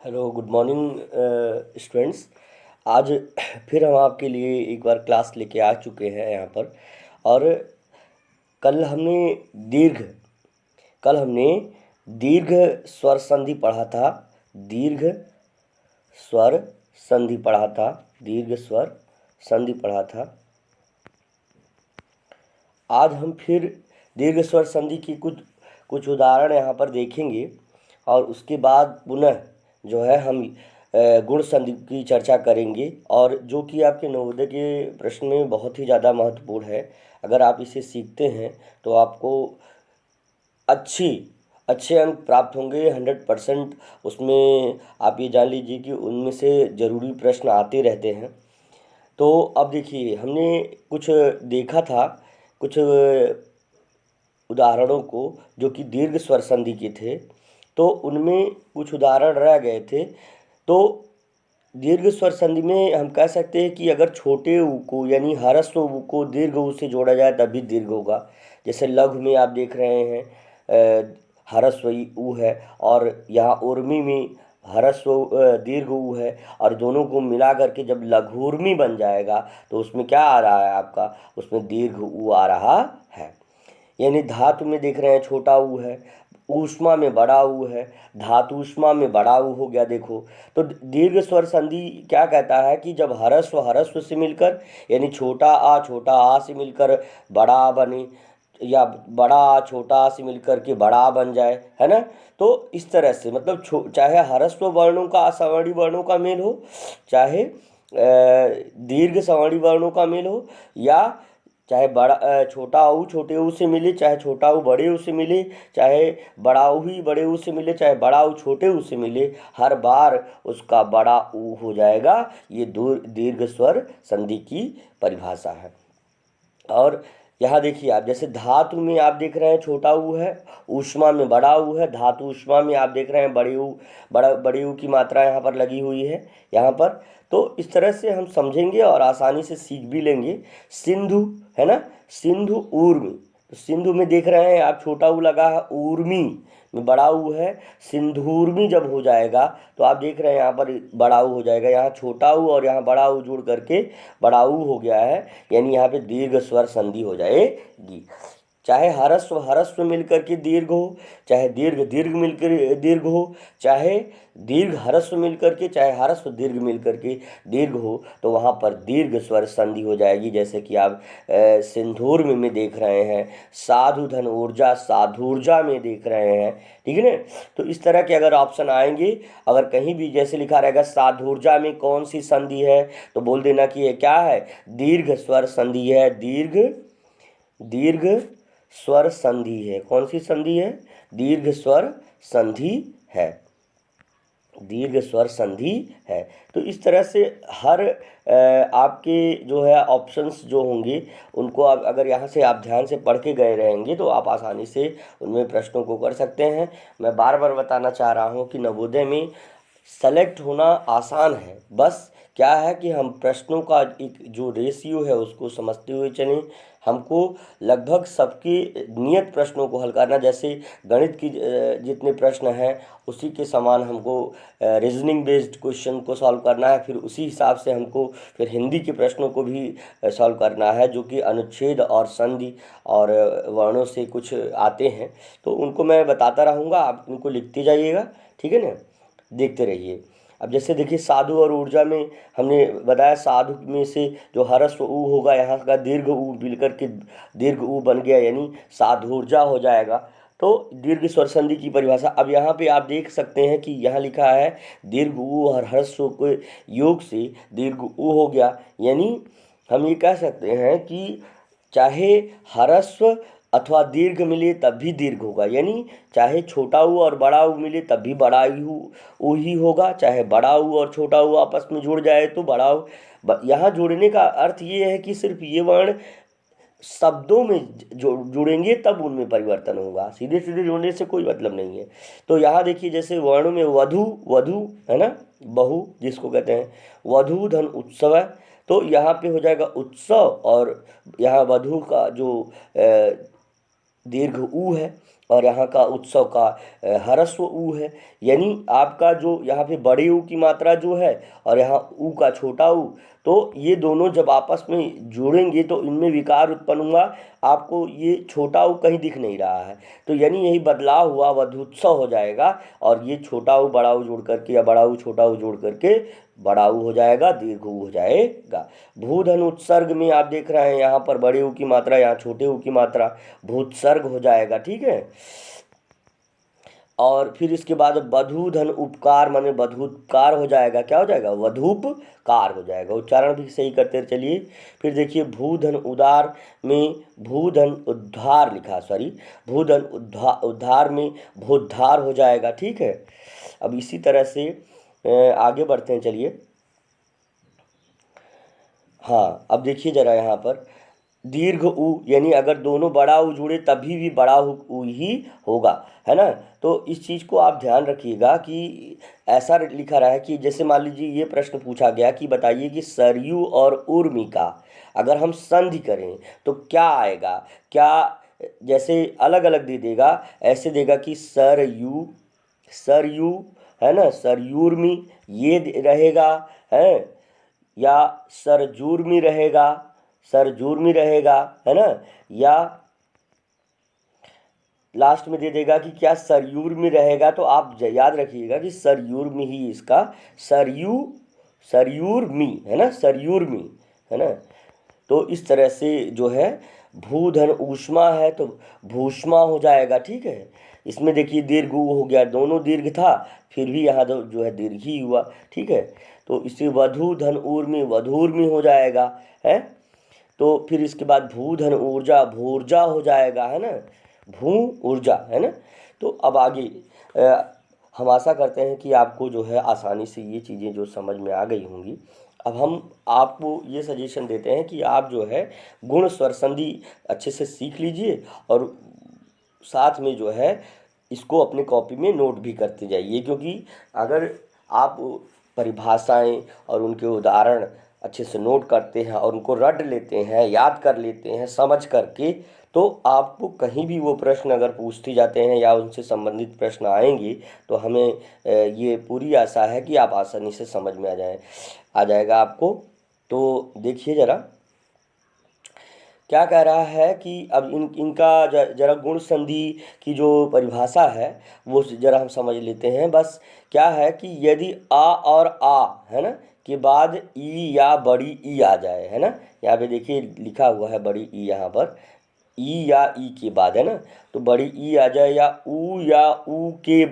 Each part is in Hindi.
Hello, good morning students. आज फिर हम आपके लिए एक बार क्लास लेके आ चुके हैं यहाँ पर। और कल हमने दीर्घ कल हमने दीर्घ स्वर संधि पढ़ा था। दीर्घ स्वर संधि पढ़ा था। दीर्घ स्वर संधि पढ़ा था। आज हम फिर दीर्घ स्वर संधि की कुछ कुछ उदाहरण यहाँ पर देखेंगे और उसके बाद पुनः जो है हम गुण संधि की चर्चा करेंगे, और जो कि आपके नवोदय के प्रश्न में बहुत ही ज़्यादा महत्वपूर्ण है। अगर आप इसे सीखते हैं तो आपको अच्छे अंक प्राप्त होंगे 100%। उसमें आप ये जान लीजिए कि उनमें से ज़रूरी प्रश्न आते रहते हैं। तो अब देखिए, हमने कुछ देखा था, कुछ उदाहरणों को जो कि दीर्घ स्वर संधि के थे, तो उनमें कुछ उदाहरण रह गए थे। तो दीर्घ स्वर संधि में हम कह सकते हैं कि अगर छोटे ऊ को यानी ह्रस्व ऊ को दीर्घ ऊ से जोड़ा जाए तब भी दीर्घ होगा। जैसे लघु में आप देख रहे हैं ह्रस्व ऊ है, और यहाँ उर्मी में ह्रस्व दीर्घ ऊ है, और दोनों को मिला करके जब लघुर्मी बन जाएगा तो उसमें क्या आ रहा है आपका, उसमें दीर्घ ऊ आ रहा है। यानी धातु में देख रहे हैं छोटा ऊ है, ऊष्मा में बड़ा ऊ है, धातु ऊष्मा में बड़ा ऊ हो गया। देखो, तो दीर्घ स्वर संधि क्या कहता है कि जब ह्रस्व ह्रस्व से मिलकर यानी छोटा आ से मिलकर बड़ा आ बने, या बड़ा आ छोटा आ से मिलकर के बड़ा आ बन जाए, है ना। तो इस तरह से मतलब चाहे ह्रस्व वर्णों का सवर्णी वर्णों का मेल हो, चाहे दीर्घ सवर्णी वर्णों का मेल हो, या चाहे बड़ा छोटा ऊ छोटे ऊ से मिले, चाहे छोटा ऊ बड़े ऊ से मिले, चाहे बड़ा ऊ ही बड़े ऊ से मिले, चाहे बड़ा ऊ छोटे ऊ से मिले, हर बार उसका बड़ा ऊ हो जाएगा। ये दीर्घ स्वर संधि की परिभाषा है। और यहाँ देखिए आप, जैसे धातु में आप देख रहे हैं छोटा ऊ है, ऊष्मा में बड़ा ऊ है, धातु ऊष्मा में आप देख रहे हैं बड़े ऊ की मात्रा यहाँ पर लगी हुई है यहाँ पर। तो इस तरह से हम समझेंगे और आसानी से सीख भी लेंगे। सिंधु है ना, सिंधु ऊर्मी, तो सिंधु में देख रहे हैं आप छोटा ऊ लगा है, ऊर्मी में बड़ा ऊ है। सिंधूर्मी जब हो जाएगा तो आप देख रहे हैं यहाँ पर बड़ा ऊ हो जाएगा, यहाँ छोटा ऊ और यहाँ बड़ा ऊ जुड़ करके बड़ा ऊ हो गया है, यानी यहाँ पे दीर्घ स्वर संधि हो जाएगी। चाहे ह्रस्व ह्रस्व मिलकर के दीर्घ हो, चाहे दीर्घ दीर्घ मिलकर दीर्घ हो, चाहे दीर्घ ह्रस्व मिलकर के, चाहे ह्रस्व दीर्घ मिलकर के दीर्घ हो, तो वहाँ पर दीर्घ स्वर संधि हो जाएगी। जैसे कि आप सिंधूर में देख रहे हैं, साधु धन ऊर्जा साधुर्जा में देख रहे हैं, ठीक है ना। तो इस तरह के अगर ऑप्शन आएंगे, अगर कहीं भी जैसे लिखा रहेगा साधुर्जा में कौन सी संधि है, तो बोल देना कि ये क्या है, दीर्घ स्वर संधि है। दीर्घ स्वर संधि है। कौन सी संधि है, दीर्घ स्वर संधि है। दीर्घ स्वर संधि है। तो इस तरह से हर आपके जो है ऑप्शंस जो होंगे उनको आप अगर यहाँ से आप ध्यान से पढ़ के गए रहेंगे तो आप आसानी से उनमें प्रश्नों को कर सकते हैं। मैं बार बार बताना चाह रहा हूँ कि नवोदय में सेलेक्ट होना आसान है, बस क्या है कि हम प्रश्नों का एक जो रेशियो है उसको समझते हुए चलें। हमको लगभग सबके नियत प्रश्नों को हल करना, जैसे गणित की जितने प्रश्न हैं उसी के समान हमको रीजनिंग बेस्ड क्वेश्चन को सॉल्व करना है। फिर उसी हिसाब से हमको फिर हिंदी के प्रश्नों को भी सॉल्व करना है, जो कि अनुच्छेद और संधि और वर्णों से कुछ आते हैं। तो उनको मैं बताता रहूँगा, आप उनको लिखते जाइएगा, ठीक है ना, देखते रहिए। अब जैसे देखिए साधु और ऊर्जा में हमने बताया, साधु में से जो ह्रस्व ऊ होगा यहाँ का दीर्घ ऊ मिलकर के दीर्घ ऊ बन गया, यानी साधुर्जा हो जाएगा। तो दीर्घ स्वर संधि की परिभाषा अब यहाँ पे आप देख सकते हैं कि यहाँ लिखा है दीर्घ ऊ और ह्रस्व के योग से दीर्घ ऊ हो गया। यानी हम ये कह सकते हैं कि चाहे ह्रस्व अथवा दीर्घ मिले तब भी दीर्घ होगा, यानी चाहे छोटा ऊ और बड़ा ऊ मिले तब भी बड़ा ऊ ही होगा, चाहे बड़ा ऊ और छोटा ऊ आपस में जुड़ जाए तो बड़ा ऊ। यहाँ जोड़ने का अर्थ ये है कि सिर्फ ये वर्ण शब्दों में जुड़ेंगे तब उनमें परिवर्तन होगा, सीधे सीधे जोड़ने से कोई मतलब नहीं है। तो यहाँ देखिए, जैसे वर्णों में वधु है ना, बहु जिसको कहते हैं, वधु धन उत्सव है, तो यहाँ पे हो जाएगा उत्सव, और यहाँ वधु का जो दीर्घ ऊ है और यहाँ का उत्सव का ह्रस्व ऊ है, यानी आपका जो यहाँ पे बड़े ऊ की मात्रा जो है और यहाँ ऊ का छोटा ऊ, तो ये दोनों जब आपस में जुड़ेंगे तो इनमें विकार उत्पन्न हुआ। आपको ये छोटा ऊ कहीं दिख नहीं रहा है, तो यानी यही बदलाव हुआ, वधूत्सव हो जाएगा। और ये छोटा ऊ बड़ा ऊ जोड़ करके या बड़ा ऊ छोटा ऊ जोड़ करके बड़ा ऊ हो जाएगा, दीर्घ ऊ हो जाएगा। भूधन उत्सर्ग में आप देख रहे हैं यहाँ पर बड़े ऊ की मात्रा, यहाँ छोटे ऊ की मात्रा, भूत्सर्ग हो जाएगा, ठीक है। और फिर इसके बाद बधूधन उपकार माने बधूपकार हो जाएगा, क्या हो जाएगा, वधूपकार हो जाएगा। उच्चारण भी सही करते चलिए। फिर देखिए भूधन उदार में भूधन उद्धार लिखा, सॉरी, भूधन उद्धार में भूद्धार हो जाएगा, ठीक है। अब इसी तरह से आगे बढ़ते हैं, चलिए। हाँ, अब देखिए जरा यहाँ पर दीर्घ ऊ, यानी अगर दोनों बड़ा ऊ जुड़े तभी भी बड़ा ऊ ही होगा, है ना। तो इस चीज़ को आप ध्यान रखिएगा कि ऐसा लिखा रहा है कि जैसे मान लीजिए ये प्रश्न पूछा गया कि बताइए कि सरयू और उर्मी का अगर हम संधि करें तो क्या आएगा, क्या जैसे अलग अलग दे देगा, ऐसे देगा कि सरयू, सरयू, है ना, सरयूर्मी ये रहेगा, है, या सरजूर्मी रहेगा, सरजूर्मी रहेगा, है ना, या लास्ट में दे देगा कि क्या सरयूर में रहेगा। तो आप याद रखिएगा कि सरयूर में ही इसका सरयूर मी, है ना, सरयूर मी, है ना। तो इस तरह से जो है भूधन ऊष्मा है तो भूष्मा हो जाएगा, ठीक है। इसमें देखिए दीर्घ ऊ हो गया, दोनों दीर्घ था, फिर भी यहाँ जो है दीर्घ ही हुआ, ठीक है। तो इसे वधू धन ऊर्मी वधूर्मी हो जाएगा, है। तो फिर इसके बाद भूधन ऊर्जा भूर्जा हो जाएगा, है ना, भू ऊर्जा, है ना। तो अब आगे हम आशा करते हैं कि आपको जो है आसानी से ये चीज़ें जो समझ में आ गई होंगी। अब हम आपको ये सजेशन देते हैं कि आप जो है गुण स्वर संधि अच्छे से सीख लीजिए और साथ में जो है इसको अपने कॉपी में नोट भी करते जाइए, क्योंकि अगर आप परिभाषाएं और उनके उदाहरण अच्छे से नोट करते हैं और उनको रट लेते हैं, याद कर लेते हैं समझ करके, तो आपको कहीं भी वो प्रश्न अगर पूछते जाते हैं या उनसे संबंधित प्रश्न आएंगे तो हमें ये पूरी आशा है कि आप आसानी से समझ में आ जाएगा आपको। तो देखिए ज़रा क्या कह रहा है कि अब इनका जरा गुण संधि की जो परिभाषा है वो जरा हम समझ लेते हैं। बस क्या है कि यदि आ और आ, है ना, के बाद ई या बड़ी ई आ जाए, है ना, यहाँ पे देखिए लिखा हुआ है बड़ी ई, यहाँ पर ई या ई के बाद, है ना, तो बड़ी ई आ जाए या ऊ के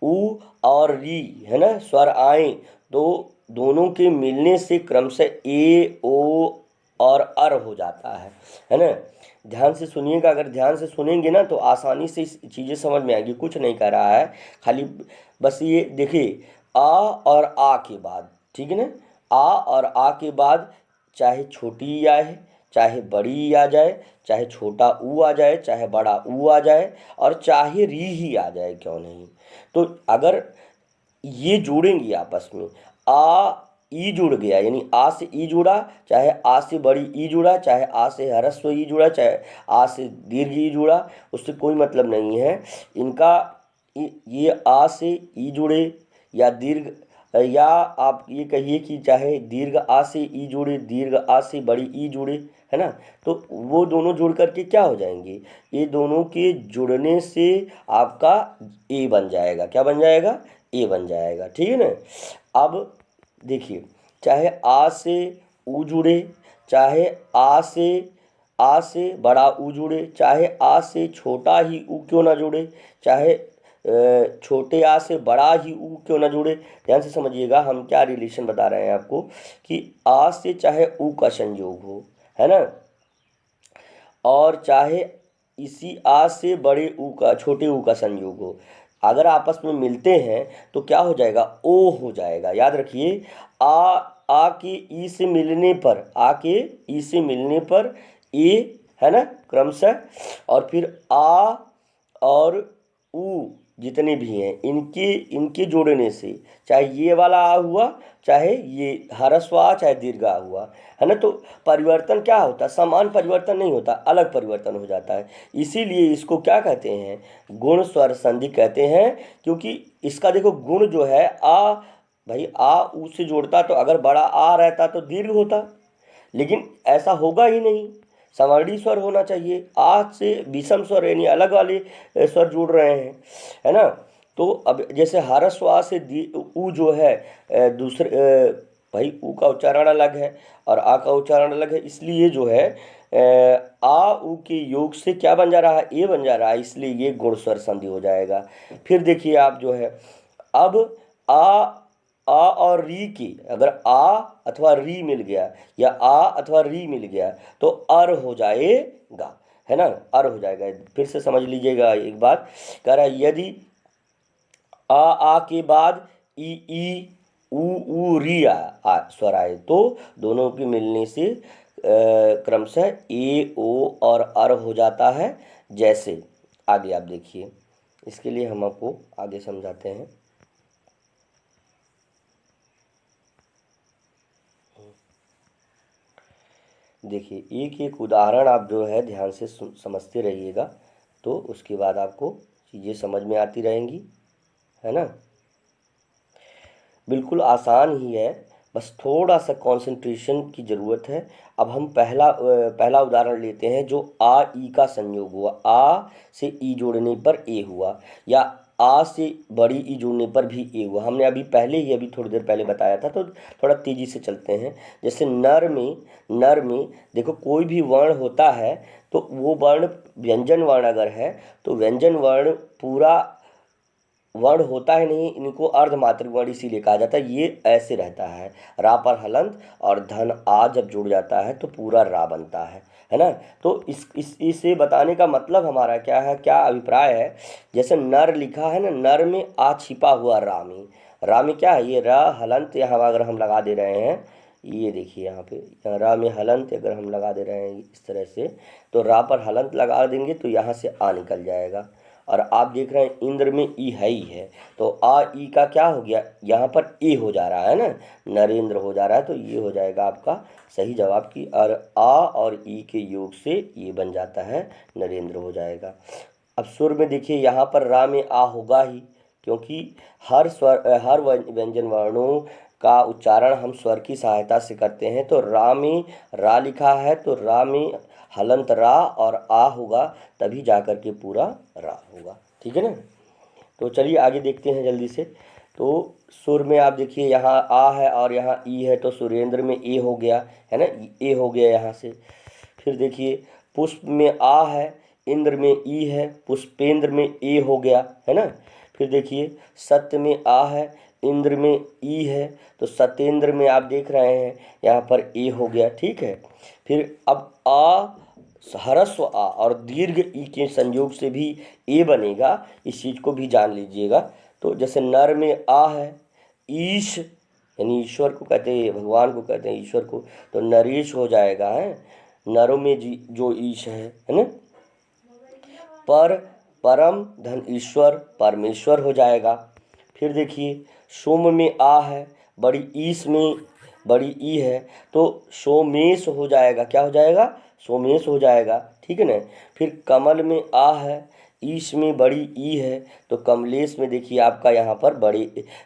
ऊ और री, है ना, स्वर आए तो दोनों के मिलने से क्रमशः ए ओ और अर हो जाता है ना। ध्यान से सुनिएगा, अगर ध्यान से सुनेंगे ना तो आसानी से चीज़ें समझ में आएगी। कुछ नहीं कर रहा है, खाली बस ये देखिए आ और आ के बाद, ठीक है ना, आ और आ के बाद चाहे छोटी ई आए, चाहे बड़ी ई आ जाए, चाहे छोटा ऊ आ जाए, चाहे बड़ा ऊ आ जाए, और चाहे री ही आ जाए, क्यों नहीं। तो अगर ये जोड़ेंगे आपस में, आ ई जुड़ गया, यानी आ से ई जुड़ा, चाहे आ से बड़ी ई जुड़ा, चाहे आ से ह्रस्व ई जुड़ा, चाहे आ से दीर्घ ई जुड़ा, उससे कोई मतलब नहीं है इनका। ये आ से ई जुड़े या दीर्घ, या आप ये कहिए कि चाहे दीर्घ आ से ई जुड़े, दीर्घ आ से बड़ी ई जुड़े, है ना, तो वो दोनों जुड़ करके क्या हो जाएंगे, ये दोनों के जुड़ने से आपका ए बन जाएगा। क्या बन जाएगा, ए बन जाएगा, ठीक है ना। अब देखिए चाहे आ से ऊ जुड़े, चाहे आ से बड़ा ऊ जुड़े, चाहे आ से छोटा ही ऊ क्यों ना जुड़े, चाहे छोटे आ से बड़ा ही ऊ क्यों ना जुड़े। ध्यान से समझिएगा हम क्या रिलेशन बता रहे हैं आपको कि आ से चाहे ऊ का संयोग हो, है ना, और चाहे इसी आ से बड़े ऊ का छोटे ऊ का संयोग हो, अगर आपस में मिलते हैं तो क्या हो जाएगा, ओ हो जाएगा। याद रखिए आ के ई से मिलने पर, आ के ई से मिलने पर ए, है ना, क्रमशः, और फिर आ और ऊ जितने भी हैं इनके इनके जोड़ने से, चाहे ये वाला आ हुआ, चाहे ये ह्रस्व आ, चाहे दीर्घ आ हुआ, है ना, तो परिवर्तन क्या होता है, समान परिवर्तन नहीं होता, अलग परिवर्तन हो जाता है। इसीलिए इसको क्या कहते हैं, गुण स्वर संधि कहते हैं। क्योंकि इसका देखो गुण जो है आ, भाई आ ऊ से जोड़ता, तो अगर बड़ा आ रहता तो दीर्घ होता, लेकिन ऐसा होगा ही नहीं, सवर्णी स्वर होना चाहिए। आ से विषम स्वर यानी अलग वाले स्वर जुड़ रहे हैं, है ना। तो अब जैसे ह्रस्व आ से ऊ जो है दूसरे भाई ऊ का उच्चारण अलग है और आ का उच्चारण अलग है, इसलिए जो है आ ऊ के योग से क्या बन जा रहा है, ए बन जा रहा है, इसलिए ये गुण स्वर संधि हो जाएगा। फिर देखिए आप जो है, अब आ और री की अगर आ अथवा री मिल गया या आ अथवा री मिल गया तो अर हो जाएगा, है ना, अर हो जाएगा। फिर से समझ लीजिएगा एक बात, कह रहा है यदि आ के बाद ई ऊ री स्वर आए तो दोनों के मिलने से क्रमशः ए ओ और अर हो जाता है। जैसे आगे आप देखिए, इसके लिए हम आपको आगे समझाते हैं। देखिए एक एक उदाहरण आप जो है ध्यान से समझते रहिएगा, तो उसके बाद आपको चीज़ें समझ में आती रहेंगी, है ना। बिल्कुल आसान ही है, बस थोड़ा सा कंसंट्रेशन की ज़रूरत है। अब हम पहला उदाहरण लेते हैं, जो आ ई का संयोग हुआ, आ से ई जोड़ने पर ए हुआ, या आ से बड़ी ई जोड़ने पर भी ए हुआ। हमने अभी थोड़ी देर पहले बताया था, तो थोड़ा तेज़ी से चलते हैं। जैसे नर में देखो कोई भी वर्ण होता है तो वो वर्ण व्यंजन वर्ण अगर है तो व्यंजन वर्ण पूरा वर्ण होता है नहीं, इनको अर्धमात्रिक वर्ण इसीलिए कहा जाता है। ये ऐसे रहता है, रा पर हलंत और धन आ जब जुड़ जाता है तो पूरा रा बनता है ना। तो इसे बताने का मतलब हमारा क्या है, क्या अभिप्राय है। जैसे नर लिखा है ना, नर में आ छिपा हुआ रा में क्या है, ये रा हलंत यहाँ अगर हम लगा दे रहे हैं, ये देखिए यहाँ पे यहाँ रा में हलंत अगर हम लगा दे रहे हैं इस तरह से, तो रा पर हलंत लगा देंगे तो यहाँ से आ निकल जाएगा। और आप देख रहे हैं इंद्र में ई है ही है, तो आ ई का क्या हो गया, यहाँ पर ए हो जा रहा है ना, नरेंद्र हो जा रहा है, तो ये हो जाएगा आपका सही जवाब की। और आ और ई के योग से ये बन जाता है, नरेंद्र हो जाएगा। अब सुर में देखिए यहाँ पर रा में आ होगा ही, क्योंकि हर व्यंजन वर्णों का उच्चारण हम स्वर की सहायता से करते हैं। तो रा में रा लिखा है तो रा में हलंत रा और आ होगा, तभी जा कर के पूरा रा होगा, ठीक है ना। तो चलिए आगे देखते हैं जल्दी से। तो सुर में आप देखिए यहाँ आ है और यहाँ ई है, तो सुरेंद्र में ए हो गया, है ना, ए हो गया यहाँ से। फिर देखिए पुष्प में आ है, इंद्र में ई है, पुष्पेंद्र में ए हो गया, है ना। फिर देखिए सत्य में आ है, इंद्र में ई है, तो सत्येंद्र में आप देख रहे हैं यहाँ पर ए हो गया, ठीक है। फिर अब आ ह्रस्व आ और दीर्घ ई के संयोग से भी ए बनेगा, इस चीज़ को भी जान लीजिएगा। तो जैसे नर में आ है, ईश यानी ईश्वर को कहते हैं, भगवान को कहते हैं ईश्वर को, तो नरेश हो जाएगा, है नरों में जो ईश है ना। पर परम धन ईश्वर परमेश्वर हो जाएगा। फिर देखिए सोम में आ है, बड़ी ईस में बड़ी ई है, तो सोमेश हो जाएगा, क्या हो जाएगा, सोमेश हो जाएगा, ठीक है ना। फिर कमल में आ है, ईश में बड़ी ई है, तो कमलेश में देखिए आपका यहाँ पर बड़ी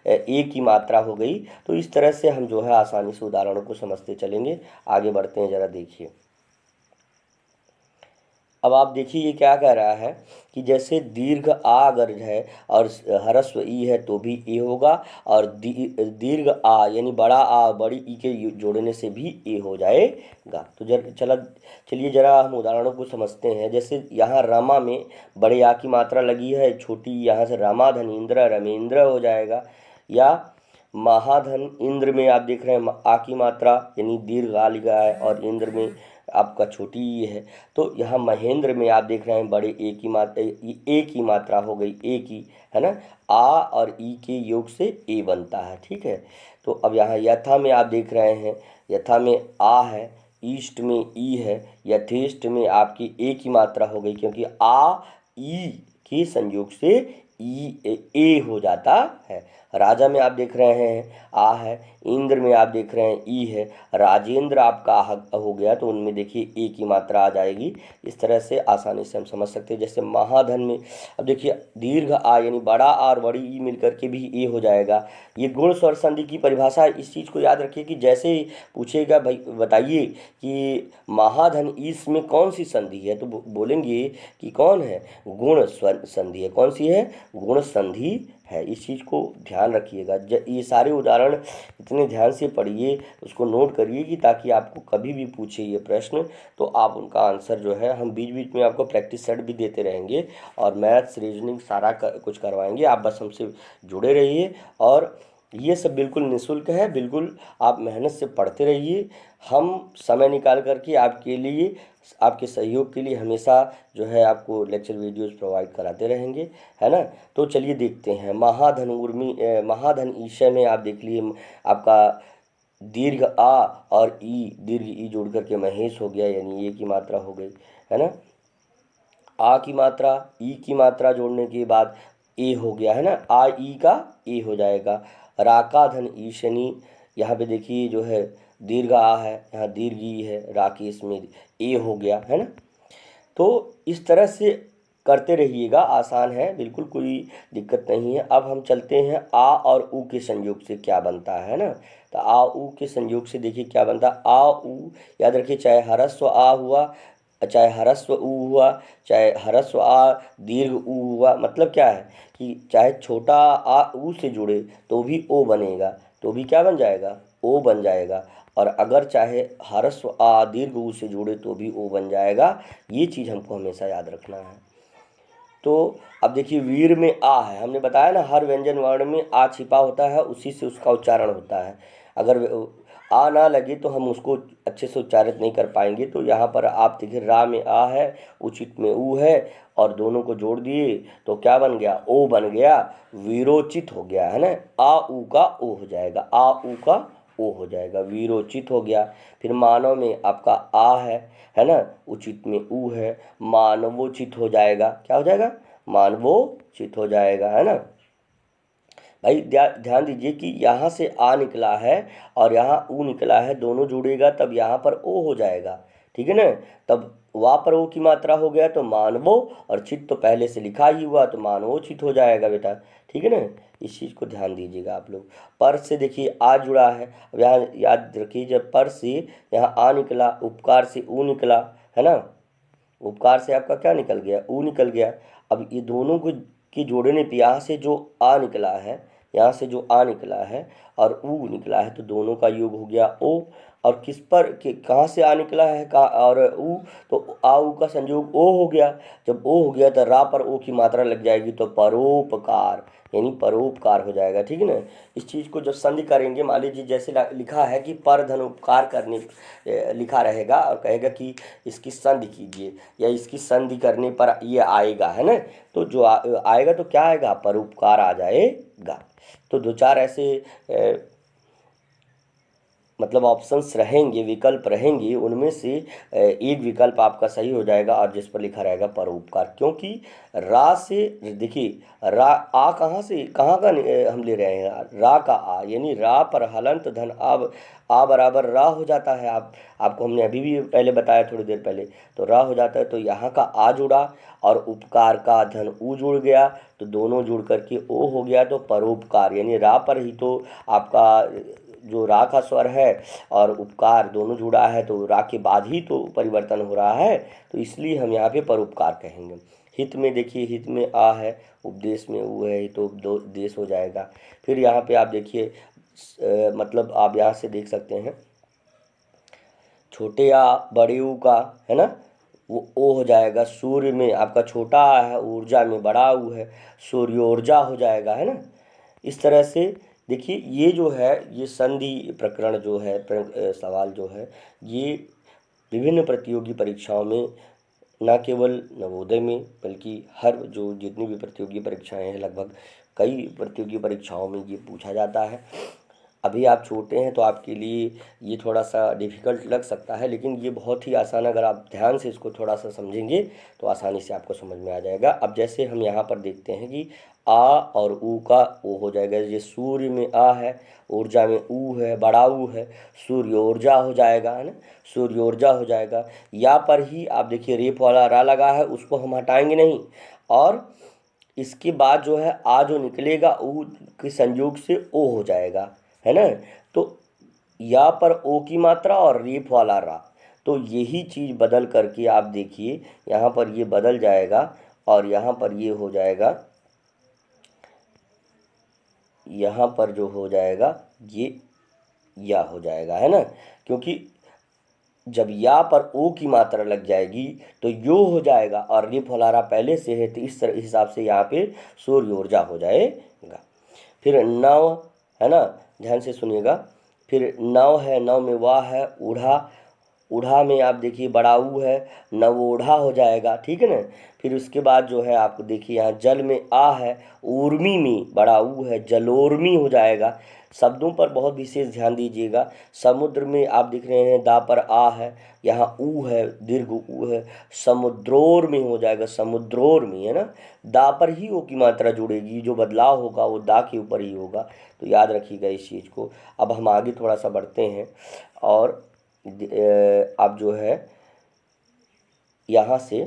ए की मात्रा हो गई। तो इस तरह से हम जो है आसानी से उदाहरणों को समझते चलेंगे। आगे बढ़ते हैं, ज़रा देखिए। अब आप देखिए ये क्या कह रहा है कि जैसे दीर्घ आ अगर है और ह्रस्व ई है तो भी ए होगा, और दीर्घ आ यानी बड़ा आ बड़ी ई के जोड़ने से भी ए हो जाएगा। तो चलिए जरा हम उदाहरणों को समझते हैं। जैसे यहाँ रमा में बड़े आ की मात्रा लगी है, छोटी यहाँ से रमा धनेन्द्र रमेंद्र हो जाएगा। या महाधन इंद्र में आप देख रहे हैं आ की मात्रा यानी दीर्घ आ लिखा है और इंद्र में आपका छोटी ई है, तो यहाँ महेंद्र में आप देख रहे हैं बड़े ए की मात्रा हो गई, ए की, है ना। आ और ई के योग से ए बनता है, ठीक है। तो अब यहाँ यथा में आप देख रहे हैं, यथा में आ है, ईष्ट में ई है, यथेष्ट में आपकी ए की मात्रा हो गई, क्योंकि आ ई के संयोग से ए हो जाता है। राजा में आप देख रहे हैं आ है, इंद्र में आप देख रहे हैं ई है, राजेंद्र आपका हो गया तो उनमें देखिए ए की मात्रा आ जाएगी। इस तरह से आसानी से हम समझ सकते हैं। जैसे महाधन में अब देखिए दीर्घ आ यानी बड़ा आ और बड़ी ई मिलकर के भी ए हो जाएगा। ये गुण स्वर संधि की परिभाषा है। इस चीज़ को याद रखिए कि जैसे ही पूछेगा भाई बताइए कि महाधन इसमें कौन सी संधि है, तो बोलेंगे कि कौन है, गुण स्वर संधि है। कौन सी है, गुण संधि है। इस चीज़ को ध्यान रखिएगा। ये सारे उदाहरण इतने ध्यान से पढ़िए, उसको नोट करिए कि ताकि आपको कभी भी पूछे ये प्रश्न तो आप उनका आंसर जो है, हम बीच बीच में आपको प्रैक्टिस सेट भी देते रहेंगे और मैथ्स रीजनिंग सारा कुछ करवाएंगे। आप बस हमसे जुड़े रहिए और ये सब बिल्कुल निःशुल्क है। बिल्कुल आप मेहनत से पढ़ते रहिए। हम समय निकाल करके आपके लिए, आपके सहयोग के लिए हमेशा जो है आपको लेक्चर वीडियोस प्रोवाइड कराते रहेंगे, है ना। तो चलिए देखते हैं महाधन उर्मी महाधन ईशय में आप देख लिए आपका दीर्घ आ और ई, दीर्घ ई जोड़ करके महेश हो गया, यानी ए की मात्रा हो गई, है ना। आ की मात्रा ई की मात्रा जोड़ने के बाद ए हो गया, है ना। आ ई का ए हो जाएगा। राका धन ईशनी, यहाँ पे देखिए जो है दीर्घ आ है, यहाँ दीर्घ ई है, राकेश में ए हो गया, है ना। तो इस तरह से करते रहिएगा, आसान है, बिल्कुल कोई दिक्कत नहीं है। अब हम चलते हैं आ और ऊ के संयोग से क्या बनता है ना। तो आ ऊ के संयोग से देखिए क्या बनता है। आ ऊ याद रखिए, चाहे ह्रस्व आ हुआ, चाहे ह्रस्व ऊ हुआ, चाहे ह्रस्व आ दीर्घ ऊ हुआ, मतलब क्या है कि चाहे छोटा आ ऊ से जुड़े तो भी ओ बनेगा, तो भी क्या बन जाएगा, ओ बन जाएगा। और अगर चाहे ह्रस्व आ दीर्घ ऊ से जुड़े तो भी ओ बन जाएगा। ये चीज़ हमको हमेशा याद रखना है। तो अब देखिए वीर में आ है, हमने बताया ना हर व्यंजन वर्ण में आ छिपा होता है, उसी से उसका उच्चारण होता है। अगर आ ना लगे तो हम उसको अच्छे से उच्चारित नहीं कर पाएंगे। तो यहाँ पर आप देखिए रा में आ है, उचित में ऊ है, और दोनों को जोड़ दिए तो क्या बन गया, ओ बन गया, वीरोचित हो गया, है ना। आ ऊ का ओ हो जाएगा, आ ऊ का ओ हो जाएगा, वीरोचित हो गया। फिर मानव में आपका आ है ना, उचित में ऊ है, मानवोचित हो जाएगा, क्या हो जाएगा, मानवोचित हो जाएगा, है ना। भाई ध्यान दीजिए कि यहाँ से आ निकला है और यहाँ ऊ निकला है, दोनों जुड़ेगा तब यहाँ पर ओ हो जाएगा, ठीक है ना। तब वा पर ओ की मात्रा हो गया तो मानवो, और चित तो पहले से लिखा ही हुआ तो मानवोचित हो जाएगा बेटा, ठीक है ना। इस चीज़ को ध्यान दीजिएगा आप लोग। पर से देखिए आ जुड़ा है, अब यहाँ याद रखिए जब पर से यहाँ आ निकला, उपकार से ऊ निकला, है ना। उपकार से आपका क्या निकल गया, ऊ निकल गया। अब ये दोनों को की जोड़ने पे यहाँ से जो आ निकला है, यहाँ से जो आ निकला है और ऊ निकला है तो दोनों का योग हो गया ओ। और किस पर कहाँ से आ निकला है का और ऊ, तो आ ऊ का संयोग ओ हो गया। जब ओ हो गया तो रा पर ओ की मात्रा लग जाएगी तो परोपकार यानी परोपकार हो जाएगा, ठीक है ना। इस चीज़ को जब संधि करेंगे, मान लीजिए जैसे लिखा है कि पर धन उपकार करने लिखा रहेगा और कहेगा कि इसकी संधि कीजिए या इसकी संधि करने पर ये आएगा, है ना। तो जो आएगा तो क्या आएगा, परोपकार आ जाएगा। तो दो चार ऐसे मतलब ऑप्शंस रहेंगे, विकल्प रहेंगे, उनमें से एक विकल्प आपका सही हो जाएगा और जिस पर लिखा रहेगा परोपकार। क्योंकि रा से देखिए रा आ कहाँ से कहाँ का हम ले रहे हैं, रा का आ, यानी रा पर हलंत धन आ बराबर रा हो जाता है। आपको हमने अभी भी पहले बताया थोड़ी देर पहले, तो रा हो जाता है। तो यहाँ का आ जुड़ा और उपकार का धन ऊ जुड़ गया तो दोनों जुड़ करके ओ हो गया, तो परोपकार यानी रा पर ही तो आपका जो रा का स्वर है और उपकार दोनों जुड़ा है तो रा के बाद ही तो परिवर्तन हो रहा है, तो इसलिए हम यहाँ पे परोपकार कहेंगे। हित में देखिए हित में आ है, उपदेश में ऊ है तो दो देश हो जाएगा। फिर यहाँ पे आप देखिए मतलब आप यहाँ से देख सकते हैं छोटे आ बड़े ऊ का, है ना, वो ओ हो जाएगा। सूर्य में आपका छोटा आ है, ऊर्जा में बड़ा ऊ है, सूर्योर्जा हो जाएगा, है ना। इस तरह से देखिए ये जो है ये संधि प्रकरण जो है सवाल जो है ये विभिन्न प्रतियोगी परीक्षाओं में, न केवल नवोदय में बल्कि हर जो जितनी भी प्रतियोगी परीक्षाएं हैं लगभग कई प्रतियोगी परीक्षाओं में ये पूछा जाता है। अभी आप छोटे हैं तो आपके लिए ये थोड़ा सा डिफ़िकल्ट लग सकता है, लेकिन ये बहुत ही आसान, अगर आप ध्यान से इसको थोड़ा सा समझेंगे तो आसानी से आपको समझ में आ जाएगा। अब जैसे हम यहाँ पर देखते हैं कि आ और ऊ का ओ हो जाएगा। ये सूर्य में आ है, ऊर्जा में ऊ है, बड़ा ऊ है, सूर्य ऊर्जा हो जाएगा, है ना, सूर्य ऊर्जा हो जाएगा। या पर ही आप देखिए रेप वाला रा लगा है, उसको हम हटाएंगे नहीं, और इसके बाद जो है आ जो निकलेगा ऊ के संयोग से ओ हो जाएगा, है ना। तो या पर ओ की मात्रा और रेप वाला रा, तो यही चीज़ बदल करके आप देखिए यहाँ पर ये बदल जाएगा और यहाँ पर ये हो जाएगा, यहाँ पर जो हो जाएगा ये या हो जाएगा, है ना। क्योंकि जब या पर ओ की मात्रा लग जाएगी तो यो हो जाएगा, और रेप वाला रा पहले से है, तो इस तरह हिसाब से यहाँ पे सूर्य ऊर्जा हो जाएगा। फिर नव, है ना, ध्यान से सुनिएगा। फिर नव है, नव में वाह है, ऊढ़ा, ऊढ़ा में आप देखिए बड़ा ऊ है, नवोढ़ा हो जाएगा, ठीक है ना। फिर उसके बाद जो है आपको देखिए यहाँ जल में आ है, ऊर्मी में बड़ा ऊ है, जलोर्मी हो जाएगा। शब्दों पर बहुत विशेष ध्यान दीजिएगा। समुद्र में आप देख रहे हैं दा पर आ है, यहाँ ऊ है, दीर्घ ऊ है, समुद्रोर में हो जाएगा, समुद्रोर में, है ना। दा पर ही ओ की मात्रा जुड़ेगी, जो बदलाव होगा वो दा के ऊपर ही होगा, तो याद रखिएगा इस चीज़ को। अब हम आगे थोड़ा सा बढ़ते हैं और आप जो है यहाँ से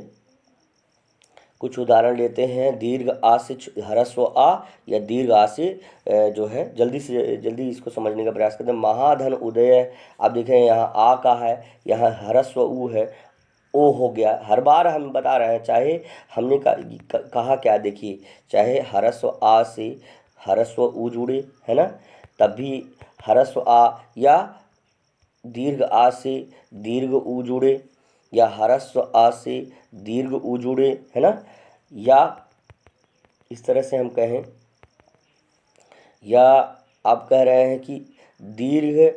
कुछ उदाहरण लेते हैं। दीर्घ आ से ह्रस्व आ, या दीर्घ आ से जो है जल्दी से जल्दी इसको समझने का प्रयास करते हैं। महाधन उदय, आप देखें यहाँ आ का है, यहाँ ह्रस्व ऊ है, ओ हो गया। हर बार हम बता रहे हैं, चाहे हमने कहा क्या, देखिए, चाहे ह्रस्व आ से ह्रस्व ऊ जुड़े, है ना, तब भी ह्रस्व आ, या दीर्घ आ से दीर्घ ऊ जुड़े, या ह्रस्व आ से दीर्घ ऊ जुड़े, है ना। या इस तरह से हम कहें, या आप कह रहे हैं कि दीर्घ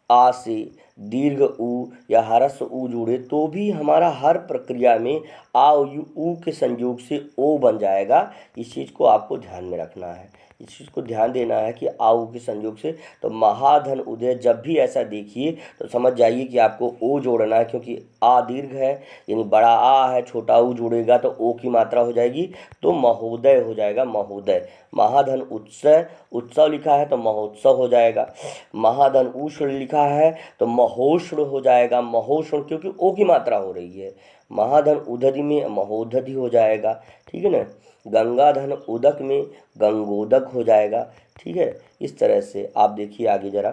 आ से दीर्घ ऊ या ह्रस्व ऊ जुड़े, तो भी हमारा हर प्रक्रिया में आ ऊ के संयोग से ओ बन जाएगा। इस चीज़ को आपको ध्यान में रखना है, इस चीज़ को ध्यान देना है कि आ ऊ के संयोग से। तो महाधन उदय जब भी ऐसा देखिए तो समझ जाइए कि आपको ओ जोड़ना है, क्योंकि आ दीर्घ है, यानी बड़ा आ है, छोटा ऊ जुड़ेगा तो ओ की मात्रा हो जाएगी, तो महोदय हो जाएगा, महोदय। महाधन उत्सव, उत्सव लिखा है तो महोत्सव हो जाएगा। महाधन उष्ण लिखा है तो महोष्ण हो जाएगा, महोष्ण, क्योंकि ओ की मात्रा हो रही है। महाधन उदधि में महोदधि हो जाएगा, ठीक है ना। गंगाधन उदक में गंगोदक हो जाएगा, ठीक है। इस तरह से आप देखिए आगे ज़रा,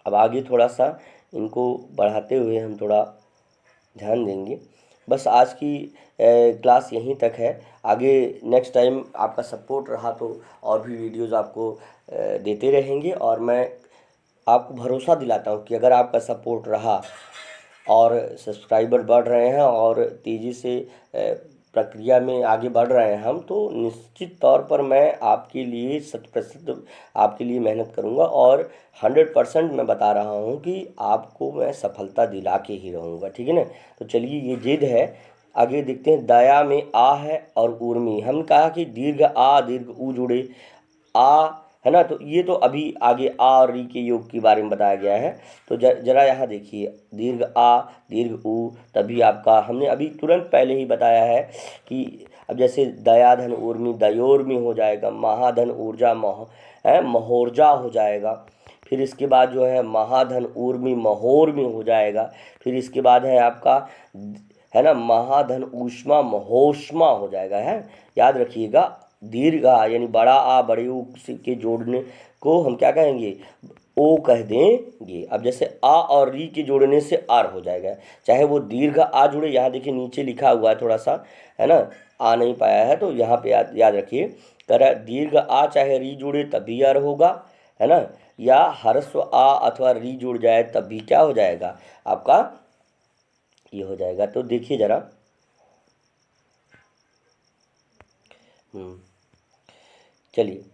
अब आगे थोड़ा सा इनको बढ़ाते हुए हम थोड़ा ध्यान देंगे। बस आज की क्लास यहीं तक है। आगे नेक्स्ट टाइम आपका सपोर्ट रहा तो और भी वीडियोज़ आपको देते रहेंगे, और मैं आपको भरोसा दिलाता हूँ कि अगर आपका सपोर्ट रहा और सब्सक्राइबर बढ़ रहे हैं और तेज़ी से प्रक्रिया में आगे बढ़ रहे हैं हम, तो निश्चित तौर पर मैं आपके लिए 100% आपके लिए मेहनत करूंगा, और 100% मैं बता रहा हूं कि आपको मैं सफलता दिला के ही रहूंगा, ठीक है ना। तो चलिए, ये जिद है। आगे देखते हैं। दया में आ है और ऊर्मी, हम कहा कि दीर्घ आ दीर्घ ऊ जुड़े, आ, है ना। तो ये तो अभी आगे आ और री के योग के बारे में बताया गया है। तो जरा यहाँ देखिए, दीर्घ आ दीर्घ ऊ, तभी आपका हमने अभी तुरंत पहले ही बताया है कि अब जैसे दयाधन ऊर्मी दयोर्मी हो जाएगा, महाधन ऊर्जा महोर्जा हो जाएगा। फिर इसके बाद जो है महाधन ऊर्मी महोर्मी हो जाएगा। फिर इसके बाद है आपका, है ना, महाधन ऊष्मा महोष्मा हो जाएगा, है। याद रखिएगा, दीर्घ आ यानी बड़ा आ बड़े ऊ के जोड़ने को हम क्या कहेंगे, ओ कह देंगे। अब जैसे आ और री के जोड़ने से आर हो जाएगा, चाहे वो दीर्घ आ जुड़े, यहाँ देखिए नीचे लिखा हुआ है थोड़ा सा, है ना, आ नहीं पाया है तो यहाँ पे याद रखिए, कर दीर्घ आ चाहे री जुड़े तब भी आर होगा, है ना, या ह्रस्व आ अथवा री जुड़ जाए तब भी क्या हो जाएगा आपका, ये हो जाएगा। तो देखिए जरा, चलिए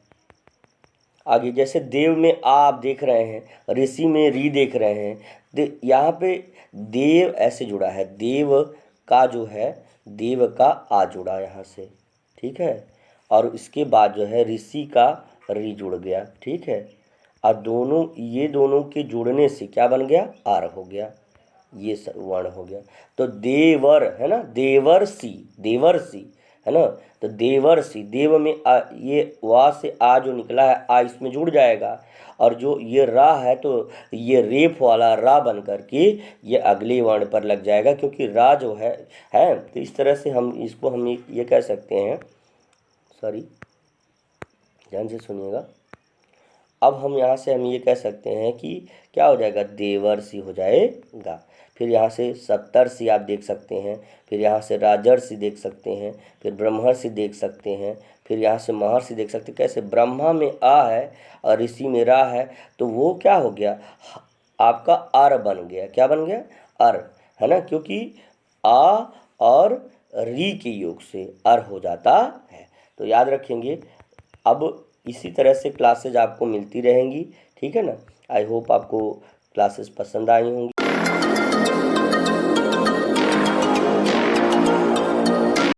आगे। जैसे देव में आ आप देख रहे हैं, ऋषि में री देख रहे हैं, यहाँ पे देव ऐसे जुड़ा है, देव का जो है देव का आ जुड़ा यहाँ से, ठीक है। और इसके बाद जो है ऋषि का री जुड़ गया, ठीक है। और दोनों, ये दोनों के जुड़ने से क्या बन गया, आर हो गया, ये वर्ण हो गया। तो देवर है ना, देवर्षि, देवर्षि है ना। तो देवर्षि, देव में आ, ये वा से आ जो निकला है, आ इसमें जुड़ जाएगा। और जो ये रा है तो ये रेफ वाला रा बन करके ये अगले वर्ण पर लग जाएगा, क्योंकि रा जो है तो इस तरह से हम इसको हम ये कह सकते हैं, सॉरी ध्यान से सुनिएगा। अब हम यहाँ से हम ये कह सकते हैं कि क्या हो जाएगा, देवर्षि हो जाएगा। फिर यहाँ से सप्तर्षि आप देख सकते हैं, फिर यहाँ से राजर्षि देख सकते हैं, फिर ब्रह्मर्षि देख सकते हैं, फिर यहाँ से महर्षि देख सकते हैं। कैसे, ब्रह्मा में आ है और ऋषि में रा है, तो वो क्या हो गया, आपका अर बन गया। क्या बन गया, अर, है ना, क्योंकि आ और री के योग से अर हो जाता है। तो याद रखेंगे। अब इसी तरह से क्लासेज आपको मिलती रहेंगी, ठीक है ना। आई होप आपको क्लासेस पसंद आई होंगी।